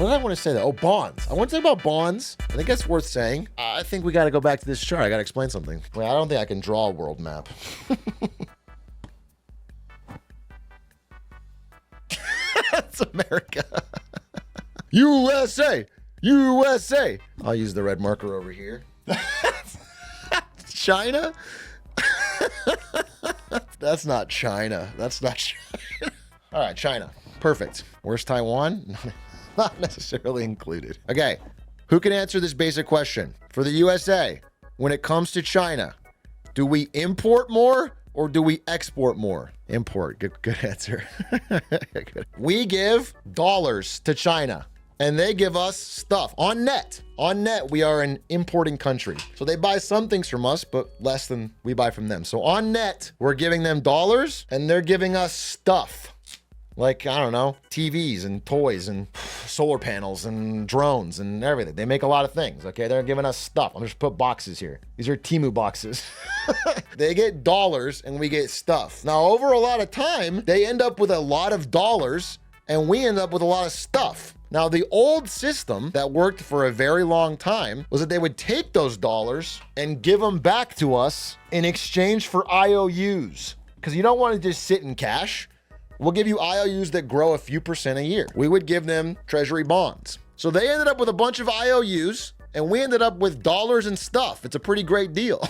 What did I want to say though? Oh, bonds. I want to talk about bonds. I think that's worth saying. I think we got to go back to this chart. I got to explain something. Wait, I don't think I can draw a world map. That's America. USA. USA. I'll use the red marker over here. China? That's not China. That's not China. All right, China. Perfect. Where's Taiwan? Not necessarily included. Okay, who can answer this basic question? For the USA, when it comes to China, do we import more or do we export more? Import. Good answer. Good. We give dollars to China and they give us stuff on net. On net, we are an importing country. So they buy some things from us, but less than we buy from them. So on net, we're giving them dollars and they're giving us stuff. Like, I don't know, TVs and toys and solar panels and drones and everything. They make a lot of things, okay? They're giving us stuff. I'm just put boxes here. These are Temu boxes. They get dollars and we get stuff. Now, over a lot of time, they end up with a lot of dollars and we end up with a lot of stuff. Now, the old system that worked for a very long time was that they would take those dollars and give them back to us in exchange for IOUs. Because you don't want to just sit in cash. We'll give you IOUs that grow a few percent a year. We would give them treasury bonds. So they ended up with a bunch of IOUs and we ended up with dollars and stuff. It's a pretty great deal.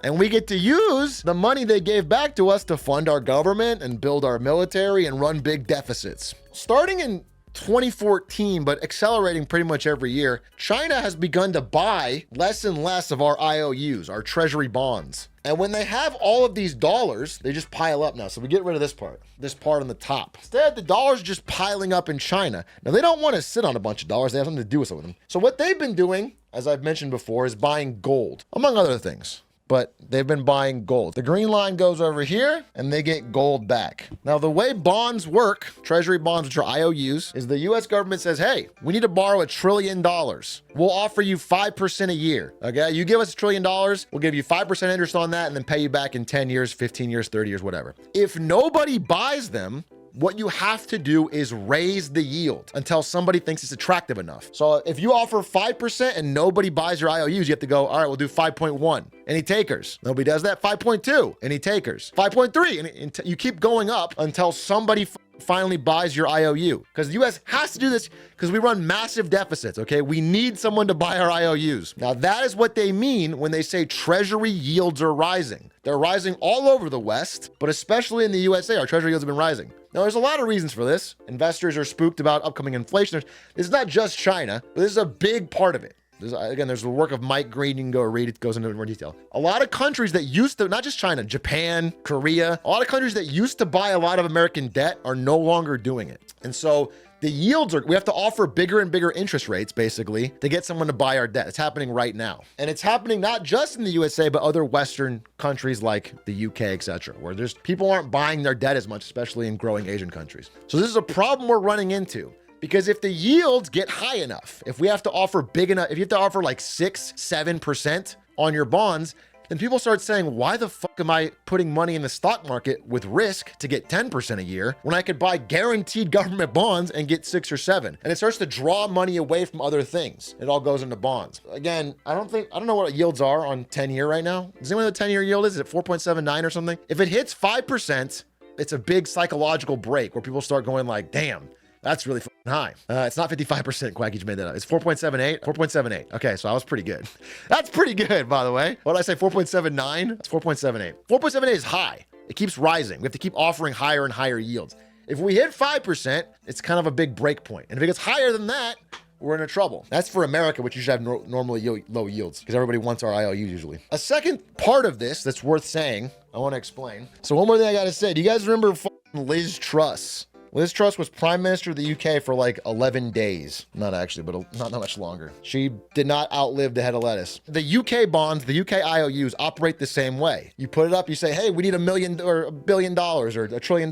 And we get to use the money they gave back to us to fund our government and build our military and run big deficits. Starting in 2014, but accelerating pretty much every year, China has begun to buy less and less of our IOUs, our treasury bonds. And when they have all of these dollars, they just pile up now. So we get rid of this part on the top. Instead, the dollars are just piling up in China. Now, they don't want to sit on a bunch of dollars. They have something to do with some of them. So what they've been doing, as I've mentioned before, is buying gold, among other things. But they've been buying gold. The green line goes over here and they get gold back. Now, the way bonds work, treasury bonds, which are IOUs, is the US government says, hey, we need to borrow $1 trillion. We'll offer you 5% a year. Okay, you give us $1 trillion, we'll give you 5% interest on that and then pay you back in 10 years, 15 years, 30 years, whatever. If nobody buys them, what you have to do is raise the yield until somebody thinks it's attractive enough. So if you offer 5% and nobody buys your IOUs, you have to go, all right, we'll do 5.1. Any takers? Nobody does that. 5.2. Any takers? 5.3. And you keep going up until somebody finally buys your IOU. Because the US has to do this because we run massive deficits, okay? We need someone to buy our IOUs. Now, that is what they mean when they say treasury yields are rising. They're rising all over the West, but especially in the USA, our treasury yields have been rising. Now, there's a lot of reasons for this. Investors are spooked about upcoming inflation. This is not just China, but this is a big part of it. There's the work of Mike Green. You can go read it. It goes into more detail. A lot of countries that used to, not just China, Japan, Korea, a lot of countries that used to buy a lot of American debt are no longer doing it. And so the yields we have to offer bigger and bigger interest rates, basically, to get someone to buy our debt. It's happening right now. And it's happening not just in the USA, but other Western countries like the UK, etc., where people aren't buying their debt as much, especially in growing Asian countries. So this is a problem we're running into. Because if the yields get high enough, if we have to offer big enough, if you have to offer like 6-7% on your bonds, then people start saying, why the fuck am I putting money in the stock market with risk to get 10% a year when I could buy guaranteed government bonds and get 6 or 7? And it starts to draw money away from other things. It all goes into bonds. Again, I don't know what yields are on 10-year right now. Does anyone know what the 10-year yield is? Is it 4.79 or something? If it hits 5%, it's a big psychological break where people start going like, damn, that's really high. It's not 55%, Quacky just made that up. It's 4.78, 4.78. Okay, so I was pretty good. That's pretty good, by the way. What did I say, 4.79? It's 4.78. 4.78 is high. It keeps rising. We have to keep offering higher and higher yields. If we hit 5%, it's kind of a big break point. And if it gets higher than that, we're in trouble. That's for America, which usually have normally low yields because everybody wants our IOUs usually. A second part of this that's worth saying, I want to explain. So one more thing I got to say. Do you guys remember Liz Truss? Liz Truss was Prime Minister of the UK for like 11 days. Not actually, but not much longer. She did not outlive the head of lettuce. The UK bonds, the UK IOUs operate the same way. You put it up, you say, hey, we need $1 million or $1 billion or $1 trillion.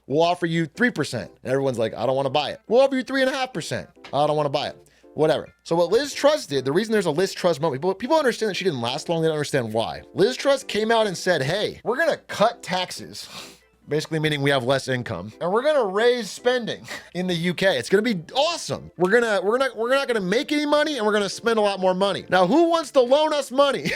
We'll offer you 3%. And everyone's like, I don't want to buy it. We'll offer you 3.5%. I don't want to buy it. Whatever. So what Liz Truss did, the reason there's a Liz Truss moment, people understand that she didn't last long. They don't understand why. Liz Truss came out and said, hey, we're going to cut taxes basically meaning we have less income. And we're gonna raise spending in the UK. It's gonna be awesome. We're not gonna make any money, and we're gonna spend a lot more money. Now, who wants to loan us money?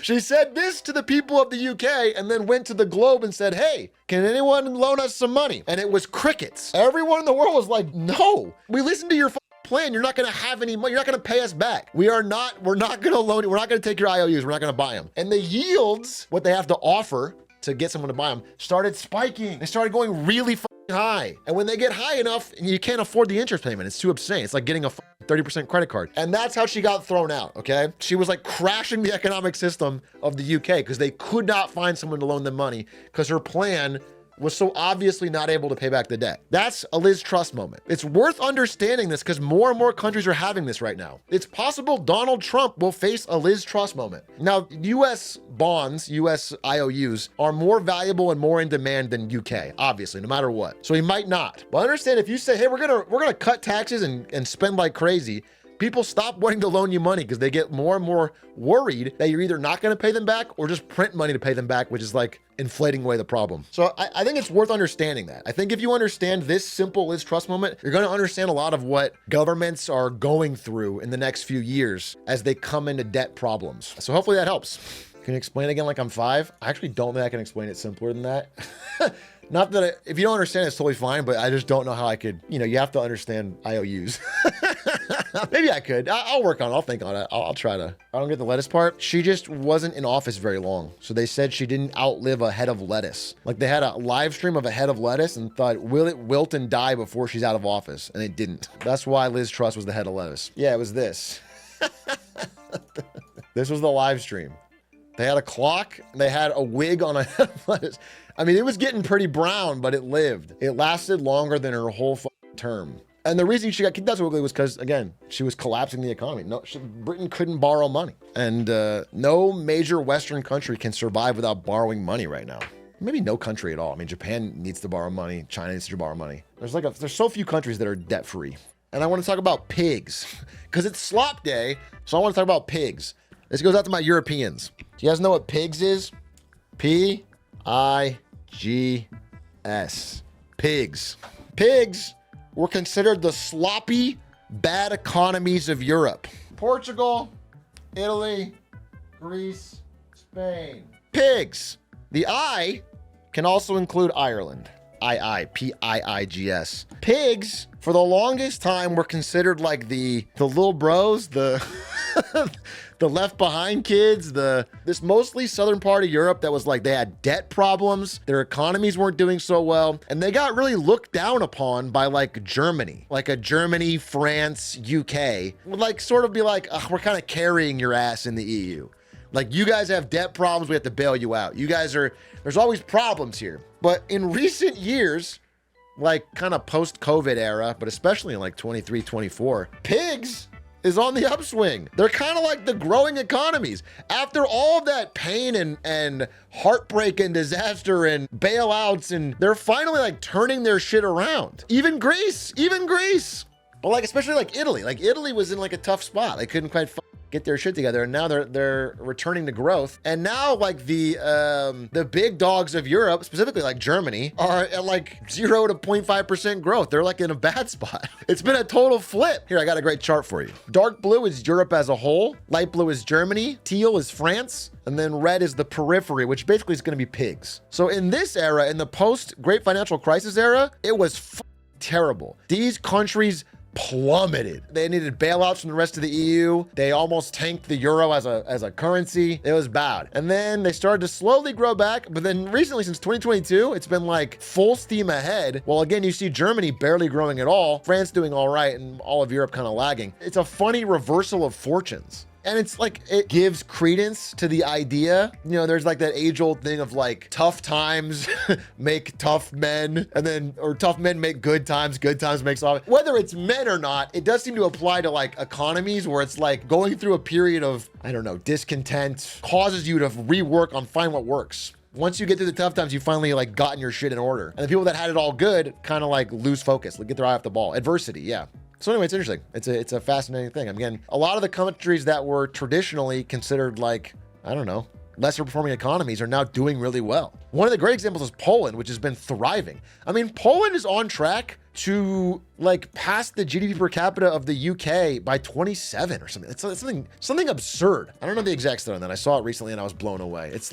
She said this to the people of the UK and then went to the globe and said, hey, can anyone loan us some money? And it was crickets. Everyone in the world was like, no, we listened to your plan. You're not going to have any money. You're not going to pay us back. We're not going to loan you. We're not going to take your IOUs. We're not going to buy them. And the yields, what they have to offer to get someone to buy them, started spiking. They started going really high. And when they get high enough, you can't afford the interest payment. It's too obscene. It's like getting a 30% credit card. And that's how she got thrown out, okay? She was like crashing the economic system of the UK because they could not find someone to loan them money because her plan was so obviously not able to pay back the debt. That's a Liz Truss moment. It's worth understanding this because more and more countries are having this right now. It's possible Donald Trump will face a Liz Truss moment. Now, US bonds, US IOUs are more valuable and more in demand than UK, obviously, no matter what. So he might not. But understand if you say, hey, we're gonna cut taxes and spend like crazy, people stop wanting to loan you money because they get more and more worried that you're either not going to pay them back or just print money to pay them back, which is like inflating away the problem. So I think it's worth understanding that. I think if you understand this simple Liz Truss moment, you're going to understand a lot of what governments are going through in the next few years as they come into debt problems. So hopefully that helps. Can you explain it again like I'm 5? I actually don't think I can explain it simpler than that. Not that if you don't understand, it's totally fine, but I just don't know how I could, you have to understand IOUs. Maybe I could. I'll work on it. I'll think on it. I'll try to. I don't get the lettuce part. She just wasn't in office very long. So they said she didn't outlive a head of lettuce. Like they had a live stream of a head of lettuce and thought, will it wilt and die before she's out of office? And it didn't. That's why Liz Truss was the head of lettuce. Yeah, it was this. This was the live stream. They had a clock. They had a wig on a head of lettuce. I mean, it was getting pretty brown, but it lived. It lasted longer than her whole term. And the reason she got kicked out so quickly was because, again, she was collapsing the economy. Britain couldn't borrow money. And no major Western country can survive without borrowing money right now. Maybe no country at all. I mean, Japan needs to borrow money. China needs to borrow money. There's so few countries that are debt-free. And I want to talk about pigs because it's slop day. So I want to talk about pigs. This goes out to my Europeans. Do you guys know what pigs is? Pigs. Pigs. Pigs were considered the sloppy, bad economies of Europe. Portugal, Italy, Greece, Spain. Pigs. The I can also include Ireland. Piigs. Pigs, for the longest time, were considered like the little bros, the the left behind kids, this mostly southern part of Europe that was like they had debt problems, their economies weren't doing so well, and they got really looked down upon by like Germany, like a Germany, France, UK, would like sort of be like, we're kind of carrying your ass in the EU. Like, you guys have debt problems, we have to bail you out. There's always problems here. But in recent years, like kind of post-COVID era, but especially in like 23, 24, pigs is on the upswing. They're kind of like the growing economies. After all of that pain and heartbreak and disaster and bailouts, and they're finally like turning their shit around. Even Greece. But like, especially like Italy was in like a tough spot. They couldn't quite get their shit together, and now they're returning to growth. And now like the big dogs of Europe, specifically like Germany, are at like 0 to 0.5% growth. They're like in a bad spot. It's been a total flip. Here, I got a great chart for you. Dark blue is Europe as a whole, light blue is Germany, teal is France, and then red is the periphery, which basically is going to be pigs. So in this era, in the post-Great Financial Crisis era, it was terrible. These countries plummeted. They needed bailouts from the rest of the EU. They almost tanked the euro as a currency. It was bad. And then they started to slowly grow back. But then recently, since 2022, it's been like full steam ahead. Well, again, you see Germany barely growing at all, France doing all right, and all of Europe kind of lagging. It's a funny reversal of fortunes. And it's like, it gives credence to the idea, there's like that age old thing of like tough times make tough men, or tough men make good times make soft. Whether it's men or not, it does seem to apply to like economies where it's like going through a period of, discontent causes you to rework on find what works. Once you get through the tough times, you finally like gotten your shit in order. And the people that had it all good kind of like lose focus, like get their eye off the ball. Adversity, yeah. So anyway, it's interesting. It's a fascinating thing. Again, a lot of the countries that were traditionally considered like, lesser performing economies are now doing really well. One of the great examples is Poland, which has been thriving. I mean, Poland is on track to like pass the GDP per capita of the UK by 27 or something. It's something absurd. I don't know the exact stat on that. I saw it recently and I was blown away. It's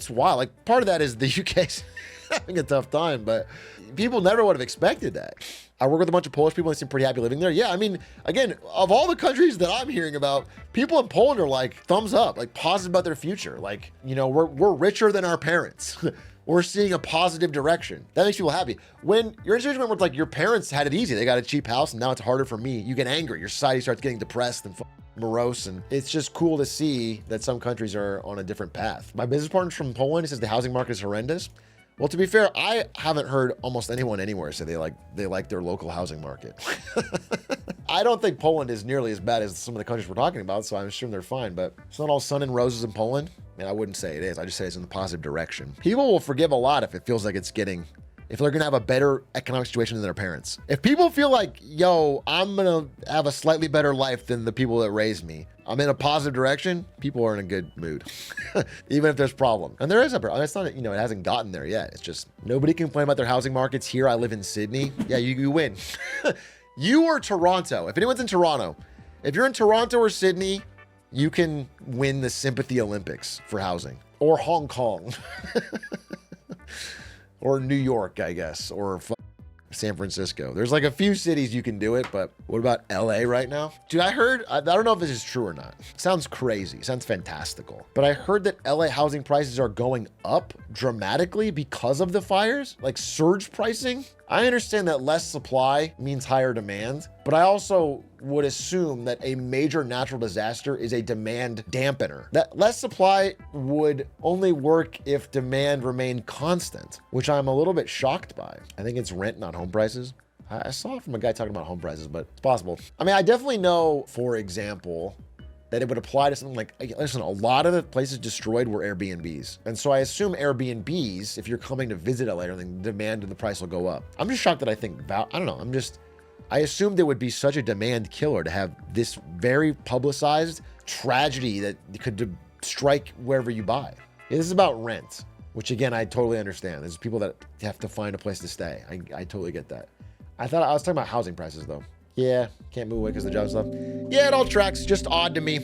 wild. Like, part of that is the UK's having a tough time, but people never would have expected that. I work with a bunch of Polish people. They seem pretty happy living there. Yeah, I mean, again, of all the countries that I'm hearing about, people in Poland are like thumbs up, like positive about their future. Like, you know, we're richer than our parents. We're seeing a positive direction. That makes people happy. When you're in a situation where like your parents had it easy, they got a cheap house and now it's harder for me, you get angry. Your society starts getting depressed and morose, and it's just cool to see that some countries are on a different path. My business partner's from Poland. He says the housing market is horrendous. Well, to be fair, I haven't heard almost anyone anywhere say they like their local housing market. I don't think Poland is nearly as bad as some of the countries we're talking about, so I'm assuming they're fine, but it's not all sun and roses in Poland. I mean, I wouldn't say it is. I just say it's in the positive direction. People will forgive a lot if it feels like if they're gonna have a better economic situation than their parents. If people feel like, yo, I'm gonna have a slightly better life than the people that raised me, I'm in a positive direction, people are in a good mood, even if there's problem. And there is it's not, you know, it hasn't gotten there yet. It's just, nobody can complain about their housing markets here. I live in Sydney. Yeah, you win. You or Toronto. If anyone's in Toronto, if you're in Toronto or Sydney, you can win the sympathy Olympics for housing. Or Hong Kong. Or New York, I guess, or San Francisco. There's like a few cities you can do it, but what about LA right now? Dude, I don't know if this is true or not. It sounds crazy, it sounds fantastical, but I heard that LA housing prices are going up dramatically because of the fires, like surge pricing. I understand that less supply means higher demand, but I also would assume that a major natural disaster is a demand dampener. That less supply would only work if demand remained constant, which I'm a little bit shocked by. I think it's rent, not home prices. I saw it from a guy talking about home prices, but it's possible. I mean, I definitely know, for example, that it would apply to something like, listen, a lot of the places destroyed were Airbnbs. And so I assume Airbnbs, if you're coming to visit LA, the demand and the price will go up. I'm just shocked that I don't know. I assumed it would be such a demand killer to have this very publicized tragedy that could strike wherever you buy. This is about rent, which again, I totally understand. There's people that have to find a place to stay. I totally get that. I was talking about housing prices though. Yeah, can't move away because of the job stuff. Yeah, it all tracks. Just odd to me.